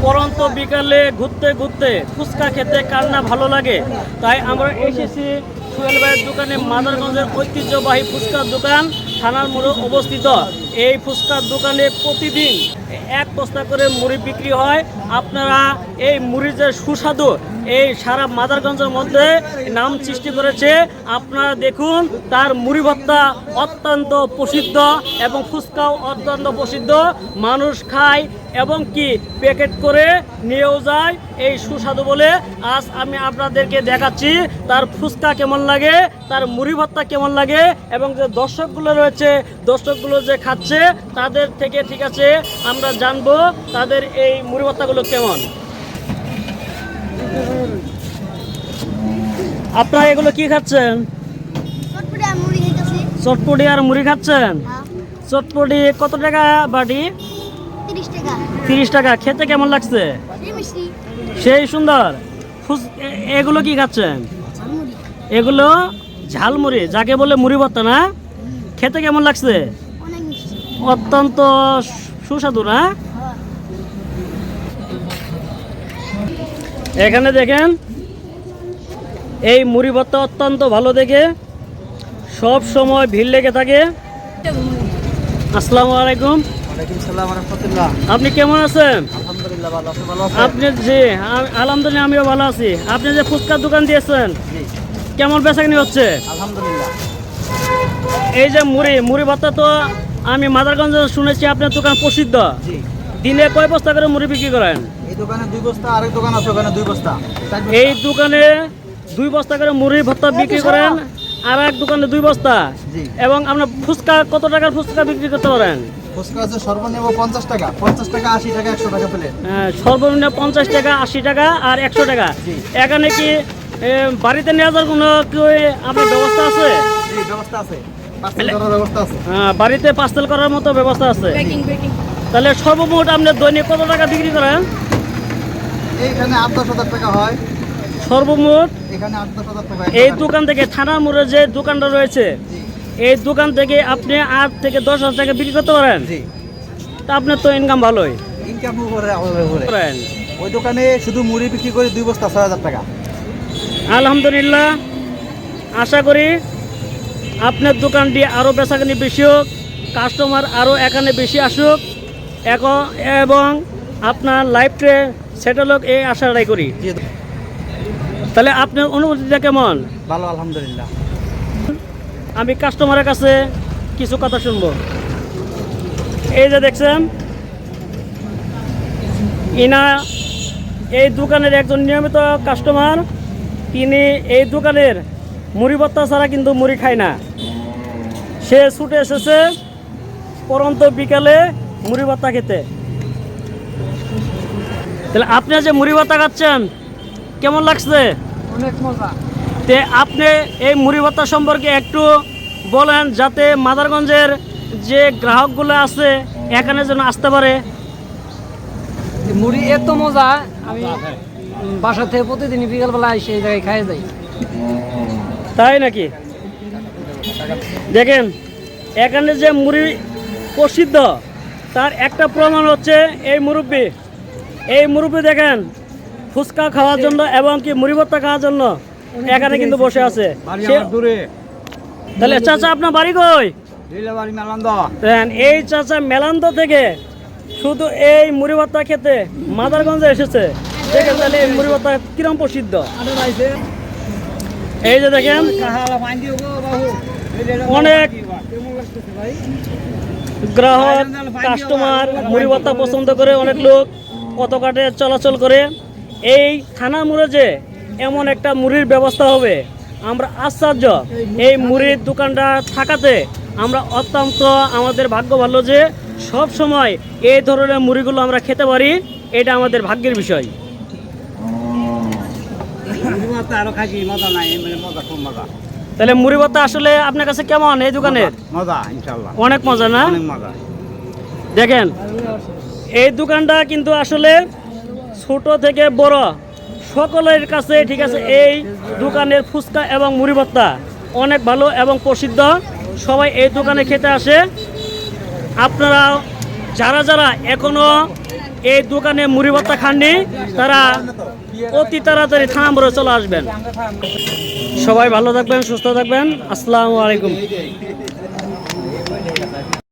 পরন্ত বিকালে ঘুরতে ঘুরতে ফুচকা খেতে কার না ভালো লাগে। তাই আমরা এসেছি সোহেল ভাইয়ের দোকানে, মাদারগঞ্জের ঐতিহ্যবাহী ফুচকার দোকান, থানার মোড়ে অবস্থিত। এই ফুচকার দোকানে প্রতিদিন এক বস্তা করে মুড়ি বিক্রি হয়। আপনারা এই মুড়ির যে সুস্বাদু, এই সারা মাদারগঞ্জের মধ্যে নাম সৃষ্টি করেছে। আপনারা দেখুন, তার মুড়ি ভর্তা অত্যন্ত প্রসিদ্ধ এবং ফুচকাও অত্যন্ত প্রসিদ্ধ। মানুষ খায় এবং কি প্যাকেট করে নিয়েও যায় এই সুস্বাদু বলে। আজ আমি আপনাদেরকে দেখাচ্ছি তার ফুচকা কেমন লাগে, তার মুড়ি ভর্তা কেমন লাগে, এবং যে দর্শকগুলো রয়েছে, দর্শকগুলো যে খাচ্ছে তাদের থেকে ঠিক আছে আমরা জানবো তাদের এই মুড়ি ভর্তাগুলো কেমন। আপনারা এগুলো কি খাচ্ছেন? চটপটি আর মুড়ি খাচ্ছেন। চটপটি কত টাকা বাটি? 30 টাকা। খেতে কেমন লাগছে? সেই সুন্দর। এগুলো কি খাচ্ছেন? এগুলো ঝালমুড়ি, যাকে বলে মুড়ি ভর্তা না? খেতে কেমন লাগছে? অত্যন্ত সুস্বাদু না? এখানে দেখেন এই মুড়ি ভর্তা অত্যন্ত ভালো দেখে সব সময় ভিড় লেগে থাকে। আসসালামু আলাইকুম। আপনি কেমন আছেন? আপনি জি আলহামদুলিল্লাহ, আমিও ভালো আছি। আপনি যে ফুচকার দোকান দিয়েছেন, কেমন বেচাকেনি হচ্ছে? আলহামদুলিল্লাহ। এই যে মুড়ি ভর্তা তো আমি মাদারগঞ্জে শুনেছি আপনার দোকান প্রসিদ্ধ। দিনে কয় বস্তা করে মুড়ি বিক্রি করেন? এই দোকানে 2 বস্তা, আরেক দোকান আছে ওখানে 2 বস্তা। এই দোকানে 2 বস্তা করে মুড়ি ভর্তা বিক্রি করেন, আর এক দোকানে 2 বস্তা। এবং আপনার ফুচকা কত টাকার ফুচকা বিক্রি করতে পারেন? ফুচকা আছে সর্বনিম্ন 50 টাকা, 50 টাকা, 80 টাকা, 100 টাকা প্লেট। সর্বনিম্ন 50 টাকা, 80 টাকা আর 100 টাকা। এখানে কি বাড়িতে নিয়ে যাওয়ার কোনো আপনার ব্যবস্থা আছে? ব্যবস্থা আছে, পার্সেল করার ব্যবস্থা আছে। বাড়িতে পার্সেল করার মতো ব্যবস্থা আছে। তাহলে সর্বমোট আপনি দৈনিক কত টাকা বিক্রি করেন? এইখানে 8-10 টাকা হয় সর্বমোট। এখানে 8-10 টাকা। এই দোকান থেকে থানার মোড়ে যে দোকানটা রয়েছে, এই দোকান থেকে আপনি 8 থেকে 10,000 টাকা বিক্রি করতে পারেন। তা আপনার তো ইনকাম ভালোই। ইনকাম করেন। ওই দোকানে শুধু মুড়ি বিক্রি করে 2 বস্তা 6,000 টাকা। আলহামদুলিল্লাহ, আশা করি আপনার দোকানটি আরও বেচাকেনি বেশি হোক, কাস্টমার আরও এখানে বেশি আসুক, এবং আপনার লাইফে সেটেল হোক, এই আশাটাই করি। তাহলে আপনার অনুভূতিটা কেমন? ভালো, আলহামদুলিল্লাহ। আমি কাস্টমারের কাছে কিছু কথা শুনবো। এই যে দেখছেন, ইনা এই দোকানের একজন নিয়মিত কাস্টমার। তিনি এই দোকানের মুড়ি ভর্তা ছাড়া কিন্তু মুড়ি খায় না। সে ছুটে এসেছে পরন্ত বিকালে মুড়ি ভর্তা খেতে। তাহলে আপনি যে মুড়ি ভর্তা খাচ্ছেন কেমন লাগছে? অনেক মজা। তে আপনি এই মুড়ি ভর্তা সম্পর্কে একটু বলেন, যাতে মাদারগঞ্জের যে গ্রাহকগুলো আছে এখানে যেন আসতে পারে। মুড়ি এত মজা, আমি বাসা থেকে প্রতিদিন বিকালবেলা সেই জায়গায় খাই যাই। তাই নাকি? দেখেন এখানে যে মুড়ি প্রসিদ্ধ, তার একটা প্রমাণ হচ্ছে এই মুরব্বি। এই মুরব্বি দেখেন ফুচকা খাওয়ার জন্য এবং কি মুড়ি ভর্তা খাওয়ার জন্য এখানে কিন্তু বসে আছে। তাহলে চাচা আপনার বাড়ি কই? এই চাচা মেলান্দ থেকে শুধু এই মুড়ি ভর্তা খেতে মাদারগঞ্জে এসেছে। দেখেন তাহলে এই মুড়ি ভর্তা কিরম প্রসিদ্ধ। এই যে দেখেন অনেক গ্রাহক কাস্টমার মুড়ি ভর্তা পছন্দ করে, অনেক লোক কত কাটে চলাচল করে। এই থানার মোড়ে যে এমন একটা মুড়ির ব্যবস্থা হবে, আমরা আশ্চর্য। এই মুড়ির দোকানটা থাকাতে আমরা অত্যন্ত আমাদের ভাগ্য ভালো যে সব সময় এই ধরনের মুড়িগুলো আমরা খেতে পারি। এটা আমাদের ভাগ্যের বিষয়। তাহলে মুড়ি ভর্তা আসলে আপনার কাছে কেমন এই দোকানের? মজা, ইনশাআল্লাহ অনেক মজা না? অনেক মজা। দেখেন এই দোকানটা কিন্তু আসলে ছোট থেকে বড় সকলের কাছে ঠিক আছে, এই দোকানের ফুচকা এবং মুড়ি ভর্তা অনেক ভালো এবং প্রসিদ্ধ। সবাই এই দোকানে খেতে আসে। আপনারা যারা যারা এখনো এই দোকানে মুড়ি ভর্তা খাননি তারা অতি তাড়াতাড়ি থানা মোড়ে চলে আসবেন। সবাই ভালো থাকবেন, সুস্থ থাকবেন। আসসালামু আলাইকুম।